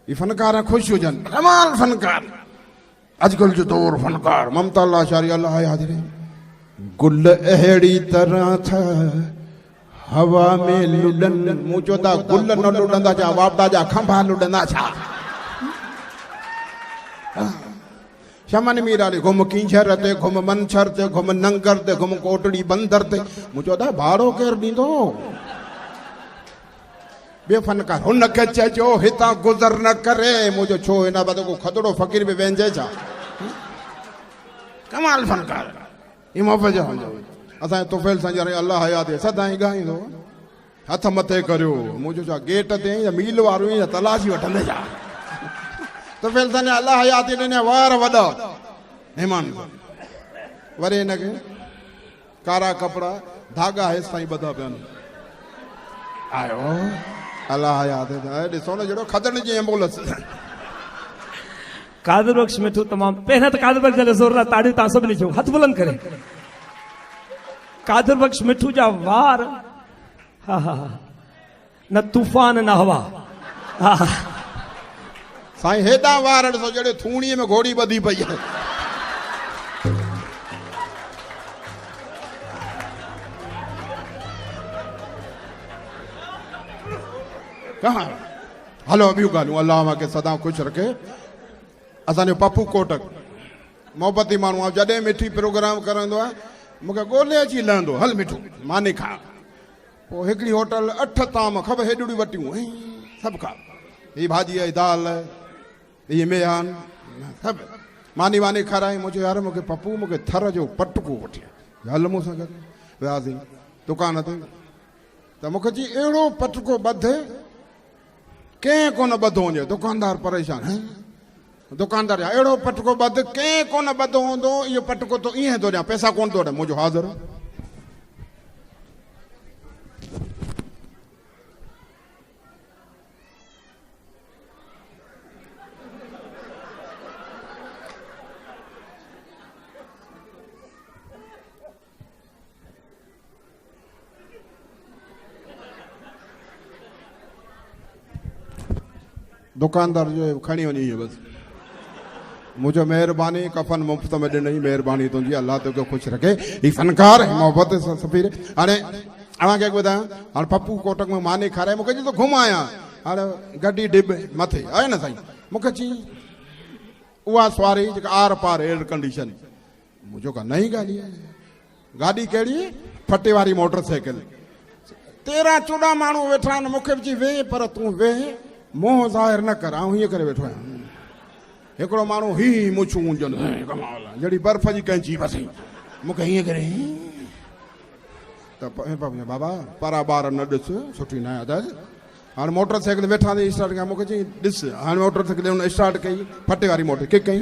ये फनकार खुश हो जान कमाल फनकार आजकल जो दौर फनकार ममता अल्लाह शारी अल्लाह याद रहे गुल अहड़ी तरह था हवा में लुडन मुझो ता गुल न लुडंदा जा वापदा जा खंभा लुडंदा छा शमन मीराली घुम किंझर ते घुम मनछर ते घुम नंगर ते घुम कोटड़ी बंदर ते मुझो ता भाड़ो केर दींदो बे फनकार हुन के चजो हिता गुजर न करे मुझो छो इना बद को खदड़ो फकीर बे वेंजे छा कमाल फनकार इमो वजह असा तुफैल संजरे अल्लाह हयात सदाई गाइंदो हथ मथे करियो मुझो छा गेट ते या मील वारो या तलाशी वठंदे जा तुफैल संजरे अल्लाह हयात ने वार वडा मेहमान वरे न के कारा कपड़ा धागा है साईं बधा पियन आयो अल्लाह याद है ॾिसो न जहिड़ो खदड़ जी एम्बुलेंस कादर बख्श मिठू तमाम पहिरियां त कादर बख्श ज़ोरदार ताड़ियूं तव्हां सभिनी चयो हथ बुलंद करे कादर बख्श मिठू जा वार हा हा न तूफान न हवा हा साईं हेॾा वार ॾिसो जहिड़े थूणीअ में घोड़ी ॿधी पई आहे कहाँ हलो ॿियूं ॻाल्हियूं अल्लाह मूंखे सदा ख़ुशि रखे असांजो पप्पू कोटक मोहबती माण्हू आहे जॾहिं मिठी प्रोग्राम करंदो आहे मूंखे ॻोल्हे अची लहंदो हल मिठू मानी खा पोइ हिकिड़ी होटल 8 ताम ख़बर हेॾियूं वटियूं सभु खा हीअ भाॼी आहे दाल हीअ मेहान सभु मानी वानी खाराई मुंहिंजो यार मूंखे पप्पू मूंखे थर जो पटको वठी हल मूं सां गॾु वियासीं दुकान ते त मूंखे चई अहिड़ो पटको ॿध कंहिं कोन ॿधो वञे दुकानदार परेशान दुकानदार अहिड़ो पटको ॿध कंहिं कोन ॿधो हूंदो इहो पटको तो ईअं थो ॾियां पैसा कोन थो ॾियां मुंहिंजो हाज़िर दुकानदार जो खणी वञी बसि मुझो मेहरबानी कफन मुफ्त में ॾिनई मेहरबानी तुंहिंजी अल्लाह तोखे ख़ुशि रखे ही फनकार मोहब्बत सफ़ीर हाणे अव्हांखे ॿुधायां हाणे पप्पू कोटक में मानी खाराए मूंखे चई तो घुमायां हाणे गड्डी डिब मथे आहे न साईं मूंखे चई उहा सवारी जेका आर पार एयर कंडीशन मुंहिंजो का नई गाॾी आहे गाॾी कहिड़ी फटे वारी मोटरसाइकिल 13-14 माण्हू वेठा आहिनि मूंखे बि चई वेह पर तूं वेह मोह ज़ाहिर न कर आऊं हीअं करे वेठो आहियां हिकिड़ो माण्हू ही मुछूं मुंझनि जहिड़ी बर्फ़ जी कैंची बसि मूंखे हीअं करे त बाबा परा ॿार न ॾिस सुठी न आदत हाणे मोटरसाइकिल वेठा ते स्टार्ट कया मूंखे चई ॾिस हाणे मोटरसाइकिल हुन स्टार्ट कई फटे वारी मोटर किक कई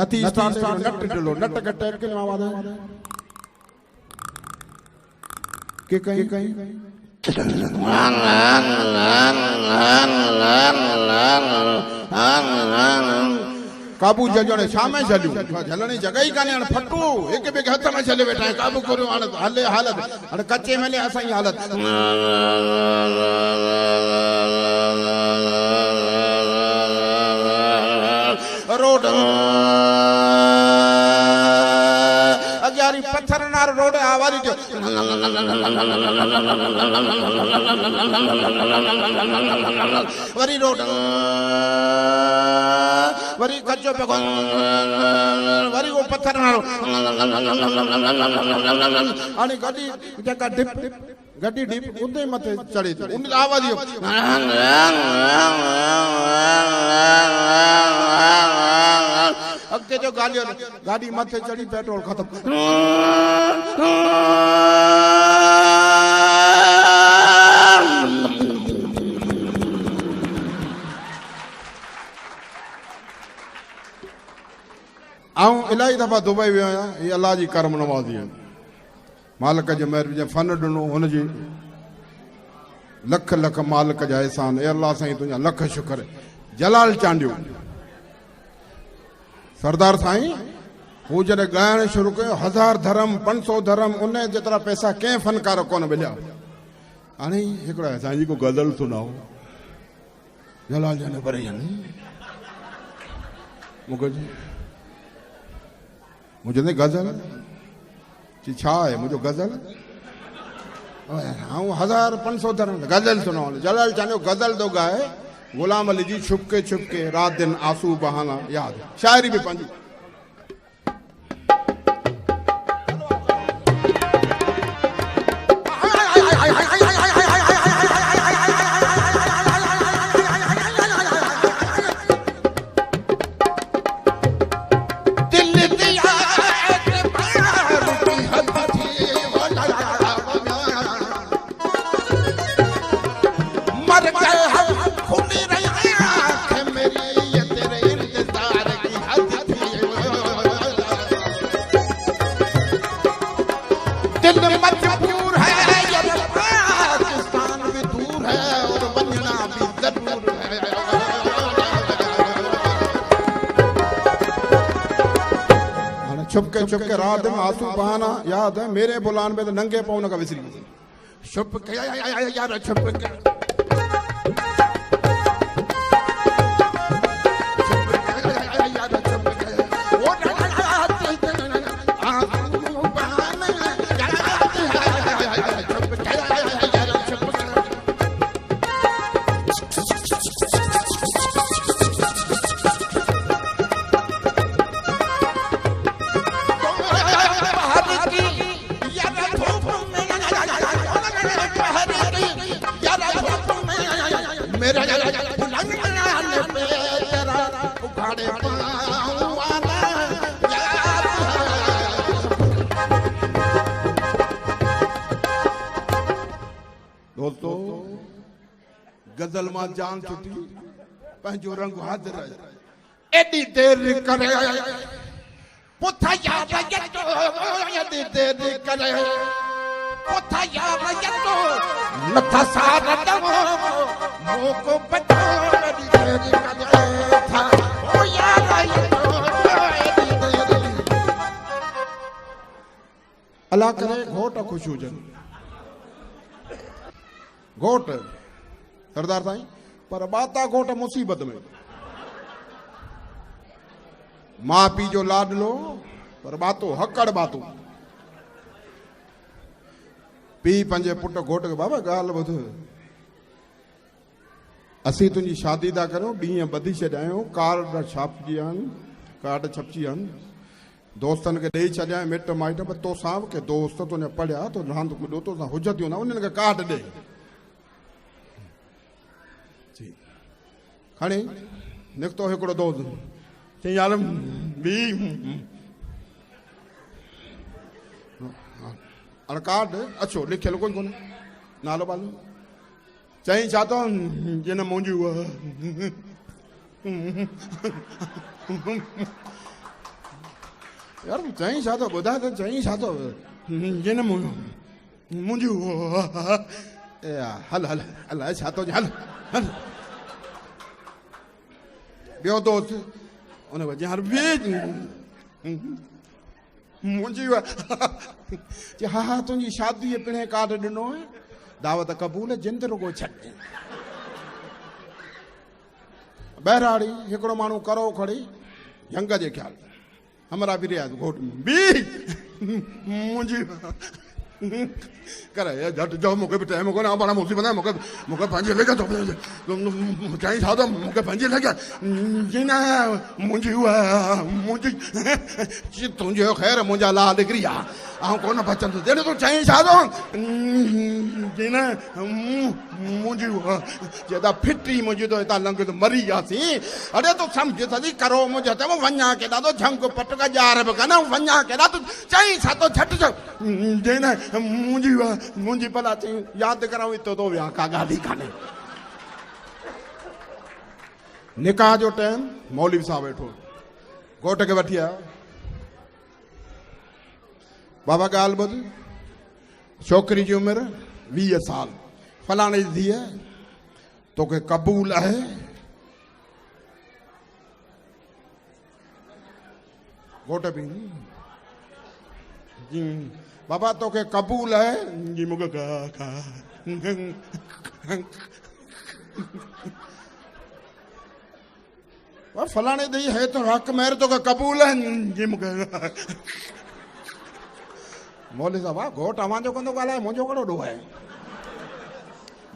नथी स्टार्ट नट ढिलो नट कटे के मां वादा के कहीं काबू जजणे शामे छॾियो झलण जी जॻह ई कान्हे हाणे फटू हिक ॿिए खे हथ में छॾे वेठा आहियूं काबू करियो हाणे हले हालत हाणे कचे में असांजी हालत रोड अॻियारी पत्थर नार रोड आवाज़ जो वरी रोड वरी कच्चो पे वरी वो पत्थर नारो हाणे गाॾी जेका डिप गड्डी डिप उन मथे चढ़े थी उन आवाज़ अॻिते जो गाॾी मथे चढ़ी पेट्रोल ख़तम आऊं इलाही दफ़ा दुबई वियो आहियां हीअ अल्लाह जी करम नवाज़ी आहे मालिक जे महिर जे फन ॾिनो हुनजी लख लख मालिक जा एहसान ए अल्लाह साईं तुंहिंजा लख शुक्र जलाल चांडियो सरदार साईं हू जॾहिं ॻाइणु शुरू कयो 1000 धर्म 500 धर्म उन जेतिरा पैसा कंहिं फनकार कोन मिलिया हाणे हिकिड़ा असांजी को गज़ल सुनाओ जलाल जाने पर मूंखे मुंहिंजे गज़ल जी छा आहे मुंहिंजो गज़ल ऐं 1500 धरण गज़ल सुनाओ जलाल जाने गज़ल तो गाए गुलाम अली जी छुपके छुपके रात दिन आंसू बहाना याद शायरी भी पंहिंजी छुपके छुपके रात में आंसू बहाना याद है मेरे बुलान में तो नंगे पाँव का विसरी छुपके यार छुपके दोस्तों गजल मां जान छुटी पंहिंजो रंग हाजिर एडी देर करे पुथा याद यतो एडी देर करे पुथा याद यतो नथा सार दमो मोको पतो एडी देर करे था ओ याद यतो एडी देर अल्लाह करे घोट खुश हुजन घोट सरदार साईं पर बाता घोट मुसीबत में मां पी जो लाडलो पर बातो हकड़ बातो पी पंजे पुट घोट के बाबा गाल बुध असी तुझी शादी था करूं ॾींहं ॿधी छॾियां कार्ड छापजी आहिनि कार्ड छपजी आहिनि दोस्तनि खे ॾेई छॾियां मिट माइट पर तोसां के दोस्त तुंहिंजा पढ़िया तो रांदि कुॾो तोसां हुजतियूं न उन्हनि खे कार्ड ॾे खणी निकितो हिकिड़ो दोस्त चई यार बी हाणे कार्ड अचो लिखियलु कोन कोन्हे नालो बालो चई छा थो जिन मुंहिंजी उहा यार चई छा थो ॿुधाए त चई छा थो जिन मुंहिंजी हल हल हल छा थो हल हल ॿियो दोस्त उन यार मुंहिंजी हा हा तुंहिंजी शादी पिणे कार्ड ॾिनो आहे दावत क़बूल जिंद रुगो छॾ बहिराड़ी हिकिड़ो माण्हू करो खड़ी जंग जे ख़्याल हमरा बि रियाज़ घोट बी मुंहिंजी करे झट जो मूंखे बि टाइम कोन्हे पाण मुसीबत आहे मूंखे पंहिंजी लॻे थो चई छा थो मूंखे पंहिंजी लॻे जी न मुंहिंजी उहा मुंहिंजी तुंहिंजो ख़ैर मुंहिंजा लाल निकिरी आहे ऐं कोन बचंदो जॾहिं तूं चई छा थो जी न मुंहिंजी उहा जेॾा फिटी मुंहिंजी तो हितां लंघ मरी वियासीं अड़े तूं सम्झ सॼी करो मुंहिंजो त वञा केॾा तो झंग पट का ॼार बि कनि वञा केॾा तूं चई छा थो झट जी न मुंहिंजी भला चई यादि करां हितो तो विया का ॻाल्हि ई कान्हे निकाह जो टाइम मौलवी साहब वेठो घोट खे वठी आयो बाबा ॻाल्हि ॿुध छोकिरी जी उमिरि 20 साल फलाणे जी धीअ तोखे क़बूल आहे घोट बि जी बाबा तोखे क़बूल है जी मूंखे फलाने दी है तो हक मेरे तो का कबूल है जिम मौली साहब घोट अवांजो कंदो ॻाल्हाए मुंहिंजो कहिड़ो ॾोह आहे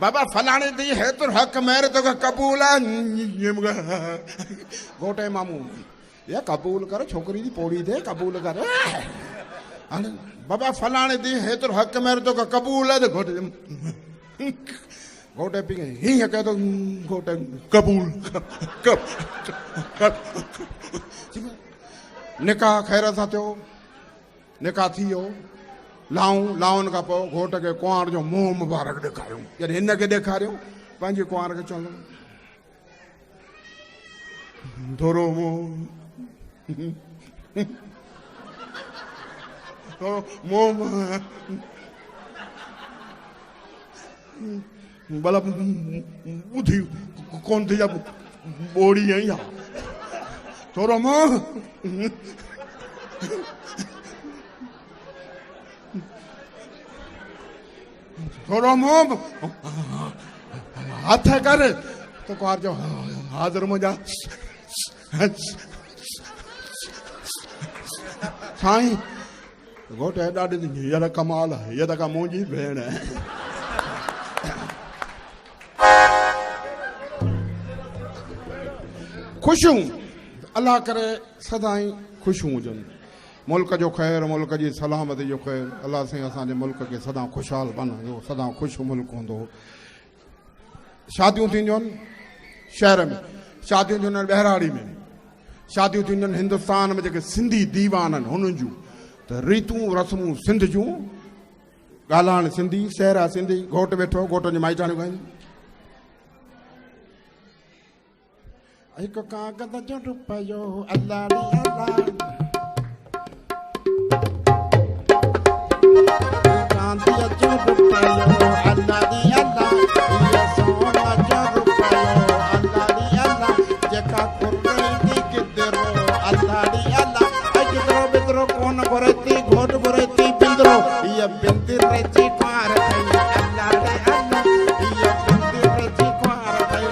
बाबा फलाने दी है तो हक मेरे तो का कबूल है घोटे मामू या कबूल कर छोकरी दी पोड़ी दे कबूल कर बाबा फलाने दी है तो हक मेरे तो का कबूल है घोटे घोटे पी गए ही कह तो घोटे कबूल निकाह खैर सां थियो निकाह थी वियो लाउन का पोइ घोट के कुंवार जो मुंह मुबारक ॾेखारियूं जॾहिं हिन खे ॾेखारियूं पंहिंजे कुंवार खे चवंदो थोरो मुंह भला ॿुधी कोन थी ॿोड़ी आई आहे थोरो मुंह थोरो मुंह हथ कर तो कुंवार जो हाज़िर मुंहिंजा साईं घोट ॾाढी हींअर कमाल आहे हीअ त का मुंहिंजी भेण आहे ख़ुशियूं अल्लाह करे सदाई ख़ुशियूं हुजनि मुल्क जो ख़ैर मुल्क जी सलामती जो ख़ैर अल्लाह साईं असांजे मुल्क खे सदा ख़ुशहाल बनायो सदा ख़ुशि मुल्क हूंदो शादियूं थींदियूं आहिनि शहर में शादियूं थींदियूं आहिनि बहिराड़ी में शादियूं थींदियूं आहिनि हिंदुस्तान में जेके सिंधी दीवान आहिनि हुननि जूं त रीतूं रस्मूं सिंध जूं ॻाल्हाइण सिंधी शहर आहे सिंधी घोट वेठो घोटनि जी माइटाणियूं ॻाइनि हिकु कागज़ जो रुपयो अल्लाह ॾे अल्लाह चांदीअ जो रुपयो अल्लाह ॾे अल्लाह इहा सोन जो रुपयो अल्लाह ॾे अल्लाह जेका कुर्बानी गिदरो अल्लाह ॾे अल्लाह गिदरो बिदरो कोन घुरती घोट घुरती बिंदरो इहा बिंदरे जी पार कई अल्लाह ॾे अल्लाह इहा बिंदरे जी पार कई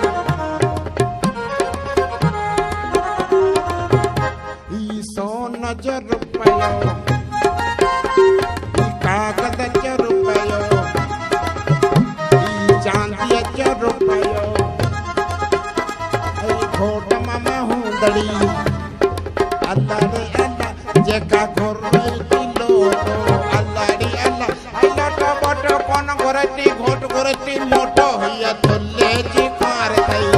सोन जो रुपयो कागज़ जो रुपयो चांदीअ जो रुपयो घोट मामा हूंदड़ी अल्लाह रे अल्लाह जेका घुरे थी लोटो अल्लाह रे अल्लाह लोटो बोटो कोन घुरती घोट घुरती मोटो हीअ थुल्हे जी ख़्वार कई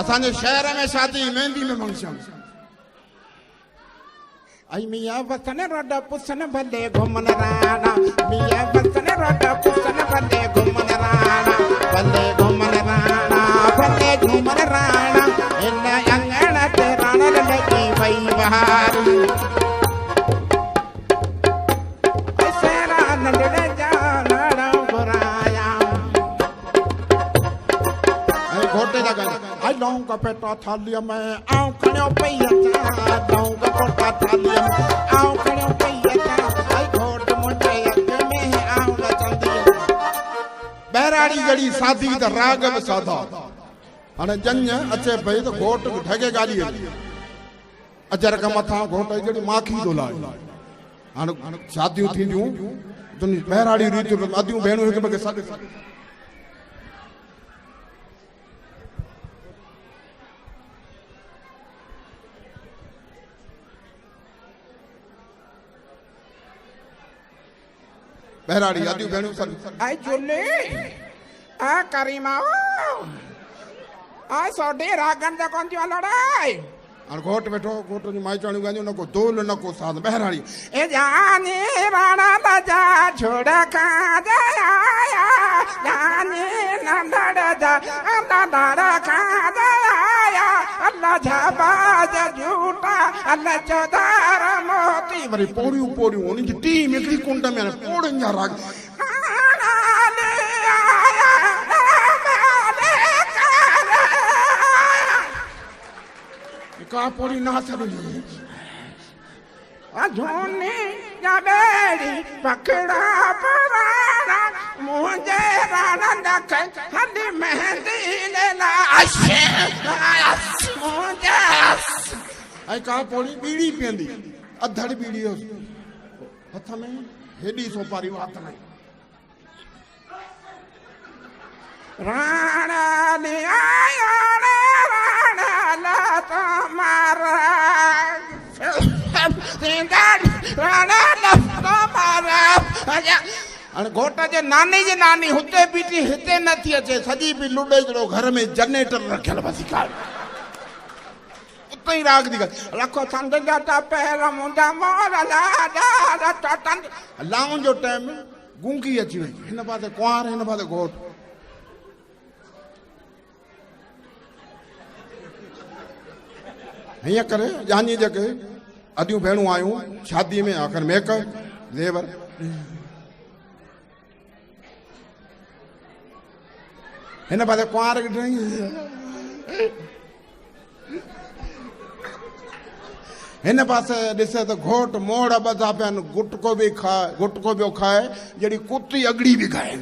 असांजे शहर में शादी मेहंदी में फंक्शन आई मियां वसन रोड पुसन भले घुमन राणा मियां वसन रोड पुसन भले घुमन राणा भले घुमन राणा भले घुमन राणा इन अंगण ते राण लगी वई बहार ऐसे रान नंढड़े जाना बुराया आई घोटे जा गाना आई लौंग पेटा थाली में आऊं खणो पई अचा लौंग पेटा थाली में आऊं खणो पई अचा आई घोट मुंहिंजे अॻ में आऊं नचंदी बहिराड़ी जड़ी सादी त राग में साधा हाणे जंज अचे पई त घोट ढगे गाॾी अजर खां मथां घोट जड़ी माखी थो लाहे हाणे शादियूं थींदियूं बहिराड़ी रीतियूं अदियूं भेणूं हिक ॿिए खे सॾु बहराड़ी आदियूं भेणूं सॾु आई झूले आ करीमा आ सोडे रागन जा कोन थियो लड़ाई हाणे घोट वेठो घोट जी माइटाणियूं ॻाइदियूं न को दोल न को साध बहराड़ी ए जाने राणा जा छोड़ खा जाया जाने नंदड़ जा नंदड़ खा जाया अल्लाह झाबाज झूठा अल्लाह चौधार मोती वरी पोड़ियूं पोड़ियूं उन्हनि जी टीम हिकिड़ी कुंड में पोड़ियुनि जा राग का पोड़ी ना सके आ जोने या बेड़ी पकड़ा पुराना मुझे राना नख हंदी मेहंदी लेना मुझे ऐं का पोड़ी बीड़ी पीअंदी अधड़ बीड़ी हथ में हेॾी सोपारी वात में राणा ने आया राणा ला तुम्हारा राणा ला तुम्हारा हाणे घोट जे नानी हुते बीठी हिते नथी अचे सॼी बि लुॾे जहिड़ो घर में जनरेटर रखियल बसी काल उते ई राग दी लखो संद जा पैर मुंहिंजा मोर ला लाउं जो टाइम गूंगी अची वई हिन पासे कुंवार हिन पासे घोट हीअं करे जानी जेके अदियूं भेणूं आयूं शादी में आख़िर मेकअप ज़ेवर हिन पासे कुंवार हिन पासे ॾिसे त घोट मोड़ ॿधा पिया आहिनि गुटको बि खाए गुटको ॿियो खाए जहिड़ी कुती अगड़ी बि खाए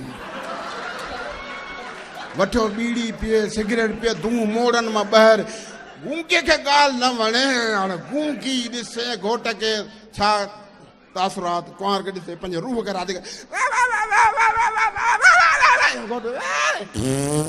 वठो बीड़ी पीए सिगरेट पीए धूं मोड़नि मां ॿाहिरि गूंगे खे ॻाल्हि न वणे हाणे गूंगी ॾिसे घोट खे छा तासुरात कुंवार खे ॾिसे पंहिंजे रूह खे राधे